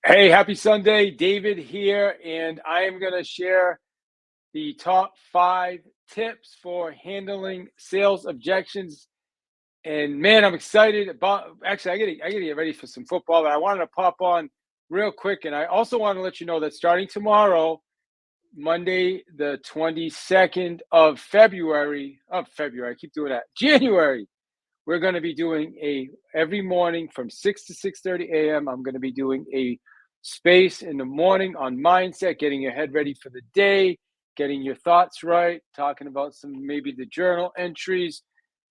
Hey, happy Sunday. David here, and I am going to share the top 5 tips for handling sales objections. And man, I'm excited about actually I gotta get ready for some football, but I wanted to pop on real quick. And I also want to let you know that starting tomorrow, Monday, the 22nd of February, I keep doing that, January, we're going to be doing every morning from 6 to 6:30 a.m. I'm going to be doing a space in the morning on mindset, getting your head ready for the day, getting your thoughts right, talking about some maybe the journal entries,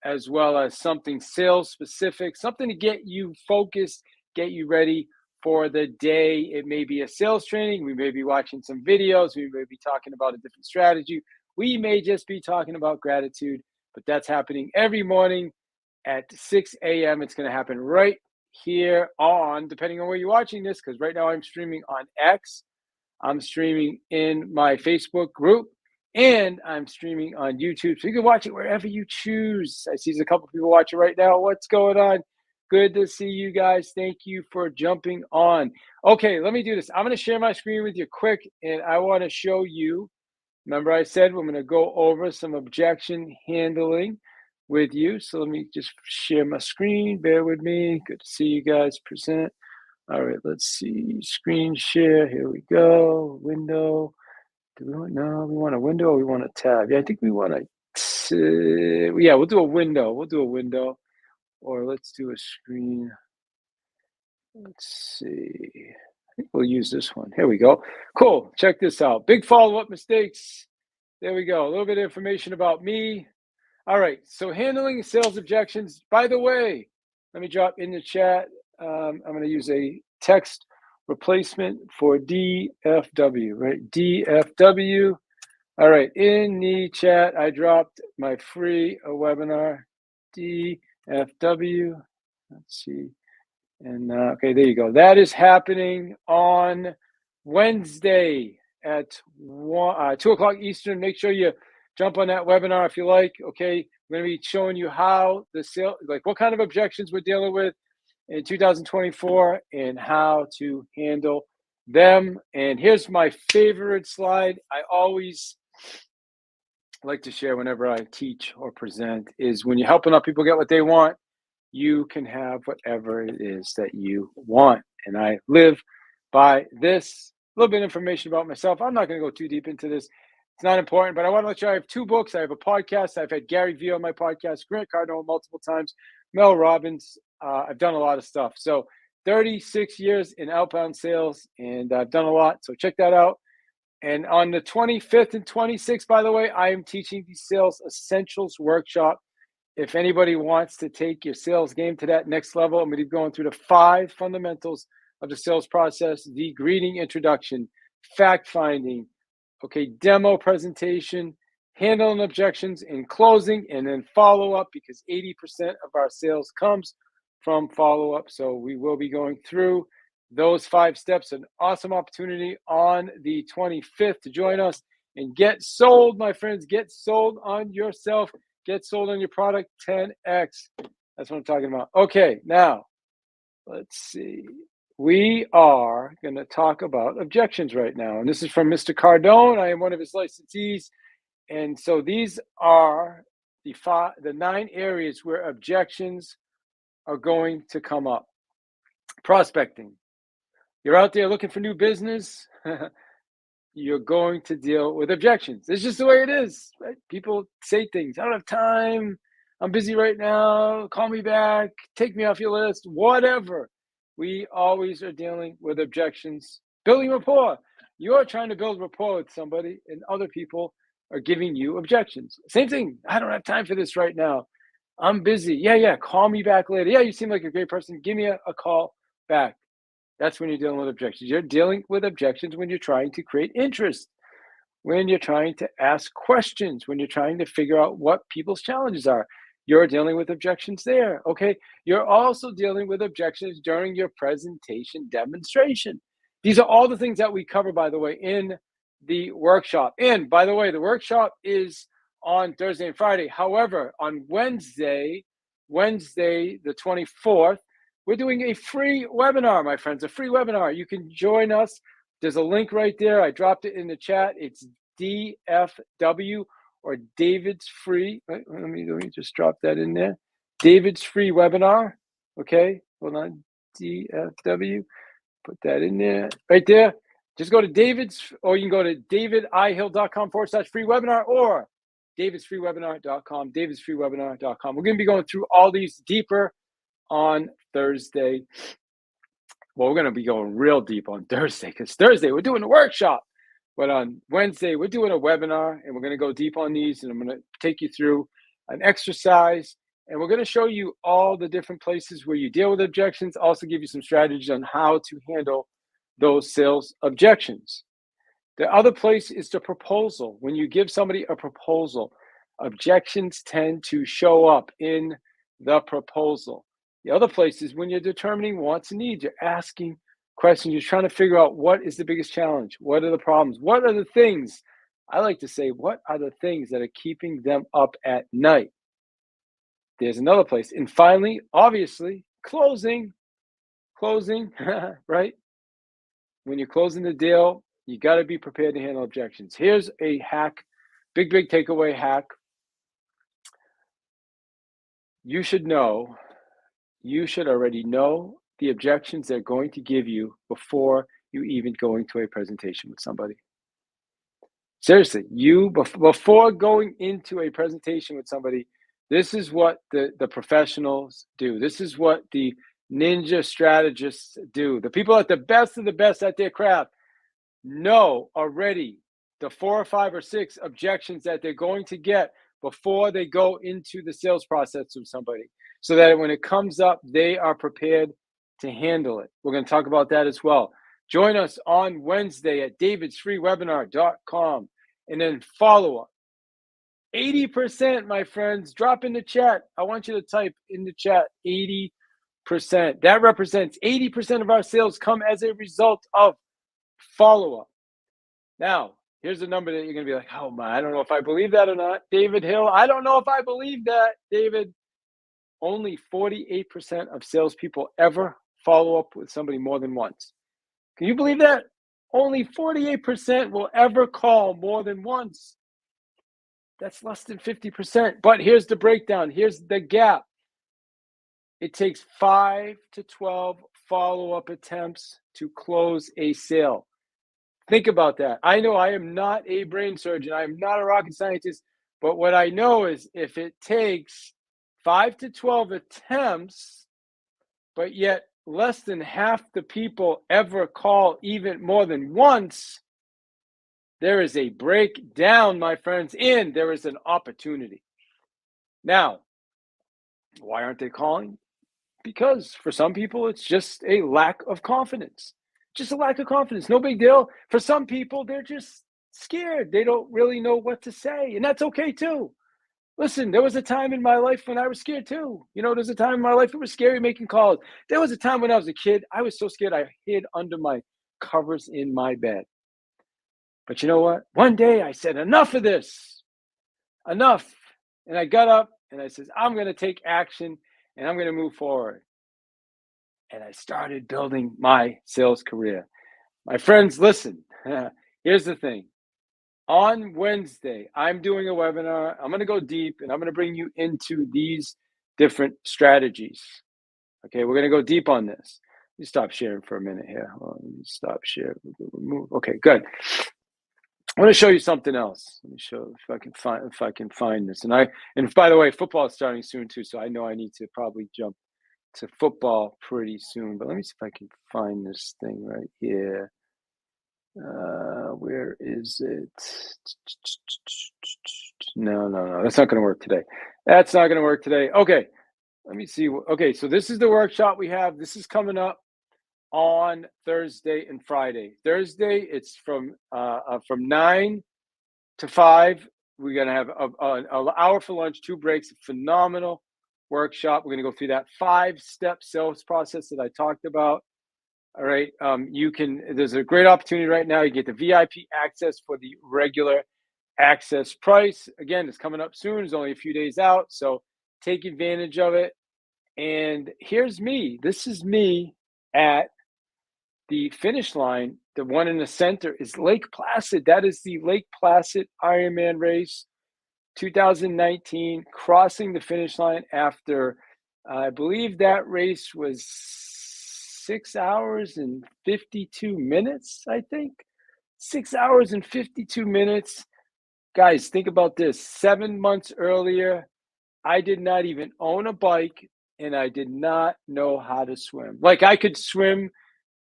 as well as something sales specific, something to get you focused, get you ready for the day. It may be a sales training. We may be watching some videos. We may be talking about a different strategy. We may just be talking about gratitude, but that's happening every morning at 6 a.m. It's going to happen right here on, depending on where you're watching this, because right now I'm streaming on X, I'm streaming in my Facebook group, and I'm streaming on YouTube. So you can watch it wherever you choose. I see there's a couple people watching right now. What's going on? Good to see you guys. Thank you for jumping on. Okay, let me do this. I'm going to share my screen with you quick, and I want to show you. Remember, I said we're going to go over some objection handling with you. So let me just share my screen. Bear with me. Good to see you guys present. All right, let's see. Screen share. Here we go. Window. Do we want? No, we want a window or we want a tab? Yeah, I think we want yeah, we'll do a window. We'll do a window. Or let's do a screen. Let's see. I think we'll use this one. Here we go. Cool. Check this out. Big follow-up mistakes. There we go. A little bit of information about me. All right. So handling sales objections. By the way, let me drop in the chat. I'm going to use a text replacement for DFW, right? DFW. All right. In the chat, I dropped my free webinar, DFW. Let's see. And okay, there you go. That is happening on Wednesday at 2 o'clock Eastern. Make sure you jump on that webinar if you like. Okay, we're going to be showing you how the sale, like what kind of objections we're dealing with in 2024 and how to handle them. And here's my favorite slide. I always like to share whenever I teach or present is when you're helping out people get what they want, you can have whatever it is that you want. And I live by this. A little bit of information about myself. I'm not going to go too deep into this. It's not important, but I want to let you know I have 2 books. I have a podcast. I've had Gary Vee on my podcast, Grant Cardone multiple times, Mel Robbins. I've done a lot of stuff. So 36 years in outbound sales, and I've done a lot. So check that out. And on the 25th and 26th, by the way, I am teaching the Sales Essentials Workshop. If anybody wants to take your sales game to that next level, I'm going to be going through the 5 fundamentals of the sales process: the greeting introduction, fact finding, okay, demo presentation, handling objections in closing, and then follow up, because 80% of our sales comes from follow up. So we will be going through those 5 steps. An awesome opportunity on the 25th to join us and get sold, my friends. Get sold on yourself. Get sold on your product 10x. That's what I'm talking about. Okay, now let's see. We are going to talk about objections right now. And this is from Mr. Cardone. I am one of his licensees. And so these are the 9 areas where objections are going to come up. Prospecting. You're out there looking for new business. You're going to deal with objections. It's just the way it is, right? People say things. I don't have time. I'm busy right now. Call me back. Take me off your list. Whatever. We always are dealing with objections. Building rapport. You're trying to build rapport with somebody, and other people are giving you objections. Same thing. I don't have time for this right now. I'm busy. Yeah. Call me back later. Yeah, you seem like a great person. Give me a call back. That's when you're dealing with objections. You're dealing with objections when you're trying to create interest, when you're trying to ask questions, when you're trying to figure out what people's challenges are. You're dealing with objections there, okay? You're also dealing with objections during your presentation demonstration. These are all the things that we cover, by the way, in the workshop. And by the way, the workshop is on Thursday and Friday. However, on Wednesday the 24th, we're doing a free webinar, my friends, a free webinar. You can join us. There's a link right there. I dropped it in the chat. It's DFW or David's free. Let me just drop that in there. David's free webinar. Okay, hold on. DFW. Put that in there. Right there. Just go to David's, or you can go to davidihill.com/free webinar or davidsfreewebinar.com, davidsfreewebinar.com. We're going to be going through all these deeper on Thursday. Well, we're going to be going real deep on Thursday because Thursday we're doing a workshop. But on Wednesday, we're doing a webinar and we're going to go deep on these, and I'm going to take you through an exercise, and we're going to show you all the different places where you deal with objections, also give you some strategies on how to handle those sales objections. The other place is the proposal. When you give somebody a proposal, objections tend to show up in the proposal. The other place is when you're determining wants and needs. You're asking questions. You're trying to figure out what is the biggest challenge. What are the problems? What are the things? I like to say, what are the things that are keeping them up at night? There's another place. And finally, obviously, closing, right? When you're closing the deal, you got to be prepared to handle objections. Here's a hack, big takeaway hack. You should already know the objections they're going to give you before you even go into a presentation with somebody. Seriously, before going into a presentation with somebody, this is what the professionals do. This is what the ninja strategists do. The people at the best of the best at their craft know already the 4 or 5 or 6 objections that they're going to get before they go into the sales process with somebody, so that when it comes up, they are prepared to handle it. We're going to talk about that as well. Join us on Wednesday at davidsfreewebinar.com, and then follow up. 80%, my friends, drop in the chat. I want you to type in the chat 80%. That represents 80% of our sales come as a result of follow-up. Now, here's a number that you're going to be like, oh my, I don't know if I believe that or not. David Hill, I don't know if I believe that, David. Only 48% of salespeople ever follow up with somebody more than once. Can you believe that? Only 48% will ever call more than once. That's less than 50%. But here's the breakdown. Here's the gap. It takes 5 to 12 follow-up attempts to close a sale. Think about that. I know I am not a brain surgeon. I am not a rocket scientist. But what I know is if it takes 5 to 12 attempts, but yet less than half the people ever call even more than once, there is a breakdown, my friends, and there is an opportunity. Now, why aren't they calling? Because for some people, it's just a lack of confidence. Just a lack of confidence. No big deal. For some people, they're just scared. They don't really know what to say, and that's okay too. Listen, there was a time in my life when I was scared too. There's a time in my life it was scary making calls. There was a time when I was a kid, I was so scared I hid under my covers in my bed. But you know what? One day I said, enough of this. Enough. And I got up and I said, I'm going to take action and I'm going to move forward. And I started building my sales career. My friends, listen, here's the thing. On Wednesday, I'm doing a webinar. I'm going to go deep, and I'm going to bring you into these different strategies. Okay, we're going to go deep on this. Let me stop sharing for a minute here. Let me stop sharing. Remove. Okay, good. I want to show you something else. Let me show if I can find this. And by the way, football is starting soon too, so I know I need to probably jump to football pretty soon. But let me see if I can find this thing right here. Where is it? No, that's not going to work today. That's not going to work today. Okay, let me see. Okay, so this is the workshop we have. This is coming up on Thursday and Friday. Thursday, it's from 9 to 5. We're going to have an hour for lunch, 2 breaks, phenomenal workshop. We're going to go through that 5-step sales process that I talked about. All right, there's a great opportunity right now. You get the VIP access for the regular access price. Again, it's coming up soon. It's only a few days out, so take advantage of it. And here's me. This is me at the finish line. The one in the center is Lake Placid. That is the Lake Placid Ironman race 2019, crossing the finish line after, I believe that race was 6 hours and 52 minutes, I think. 6 hours and 52 minutes. Guys, think about this. 7 months earlier, I did not even own a bike and I did not know how to swim. Like I could swim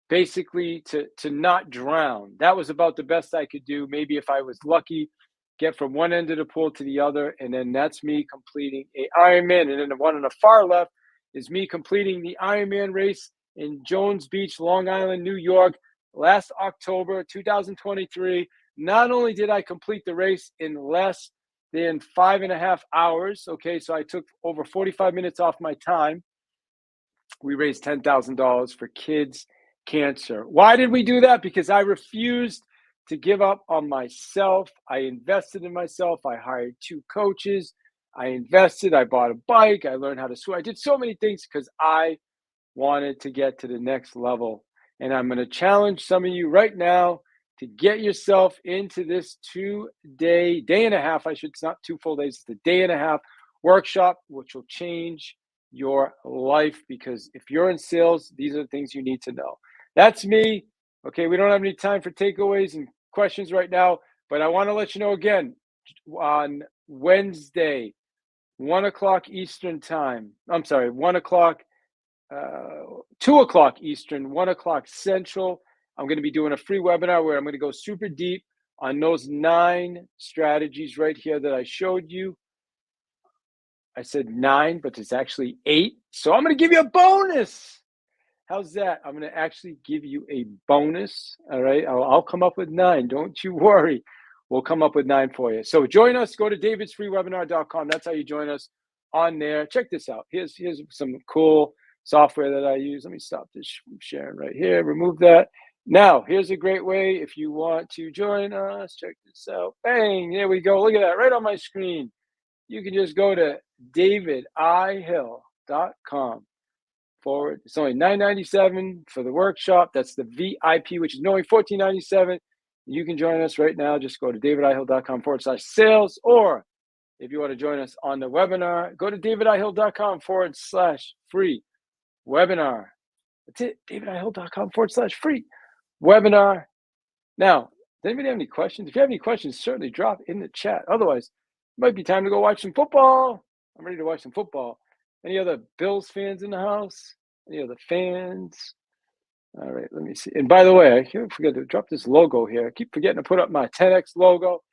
basically to not drown. That was about the best I could do. Maybe if I was lucky, get from one end of the pool to the other, and then that's me completing a Ironman. And then the one on the far left is me completing the Ironman race in Jones Beach, Long Island, New York, last October 2023. Not only did I complete the race in less than 5.5 hours, okay, so I took over 45 minutes off my time. We raised $10,000 for kids' cancer. Why did we do that? Because I refused to give up on myself. I invested in myself. I hired 2 coaches. I invested. I bought a bike. I learned how to swim. I did so many things because I wanted to get to the next level. And I'm going to challenge some of you right now to get yourself into this 2-day, day and a half, it's not 2 full days, it's a day and a half workshop, which will change your life, because if you're in sales, these are the things you need to know. That's me. Okay, we don't have any time for takeaways and questions right now, but I want to let you know again, on Wednesday, 1 o'clock Eastern time. I'm sorry, 1 o'clock, 2 o'clock Eastern, 1 o'clock Central. I'm going to be doing a free webinar where I'm going to go super deep on those 9 strategies right here that I showed you. I said 9, but it's actually 8. So I'm going to give you a bonus. How's that? I'm going to actually give you a bonus. All right. I'll come up with 9. Don't you worry. We'll come up with 9 for you. So join us. Go to davidsfreewebinar.com. That's how you join us on there. Check this out. Here's some cool software that I use. Let me stop this from sharing right here. Remove that. Now, here's a great way if you want to join us. Check this out. Bang. There we go. Look at that right on my screen. You can just go to davidihill.com forward. It's only $9.97 for the workshop. That's the VIP, which is only $14.97. You can join us right now. Just go to davidihill.com/sales. Or if you want to join us on the webinar, go to davidihill.com/free webinar. That's it. davidihill.com/free webinar. Now, does anybody have any questions? If you have any questions, certainly drop in the chat. Otherwise, it might be time to go watch some football. I'm ready to watch some football. Any other Bills fans in the house? Any other fans? All right, let me see. And by the way, I can't forget to drop this logo here. I keep forgetting to put up my 10X logo.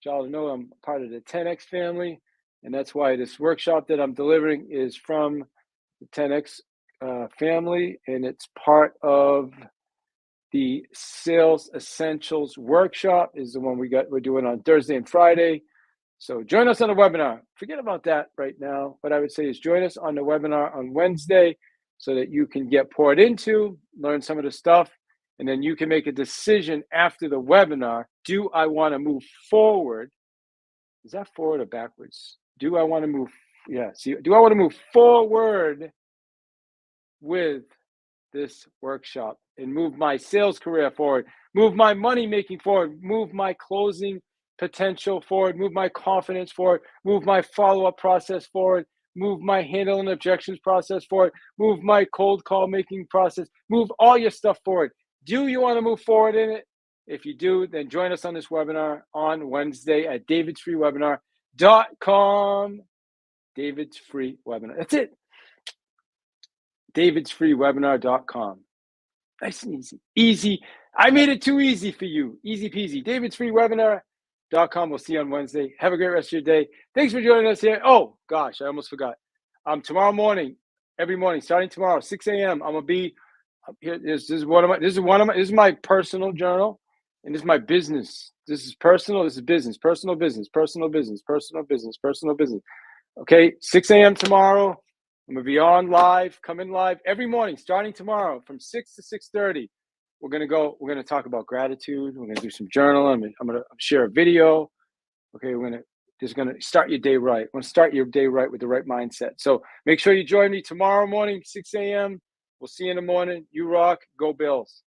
Y'all know I'm part of the 10X family, and that's why this workshop that I'm delivering is from the 10X family, and it's part of the Sales Essentials workshop. Is the one we're doing on Thursday and Friday. So join us on the webinar. Forget about that right now. What I would say is join us on the webinar on Wednesday so that you can get poured into, learn some of the stuff, and then you can make a decision after the webinar. Do I want to move forward? Is that forward or backwards? Do I want to move? Yeah, see, do I want to move forward with this workshop and move my sales career forward, move my money making forward, move my closing potential forward, move my confidence forward, move my follow-up process forward, move my handling objections process forward, move my cold call making process, move all your stuff forward. Do you want to move forward in it? If you do, then join us on this webinar on Wednesday at davidsfreewebinar.com. David's free webinar. That's it. davidsfreewebinar.com. Nice and easy. Easy. I made it too easy for you. Easy peasy. davidsfreewebinar.com. We'll see you on Wednesday. Have a great rest of your day. Thanks for joining us here. Oh, gosh, I almost forgot. Tomorrow morning, every morning, starting tomorrow, 6 a.m., I'm going to be here. This is my personal journal, and this is my business. This is personal. This is business. Personal business. Personal business. Personal business. Personal business. Okay, 6 a.m. tomorrow. I'm going to be on live, coming live every morning, starting tomorrow from 6 to 6:30. We're going to talk about gratitude. We're going to do some journaling. I'm going to share a video. Okay, is going to start your day right. Want to start your day right with the right mindset. So make sure you join me tomorrow morning, 6 a.m. We'll see you in the morning. You rock. Go Bills.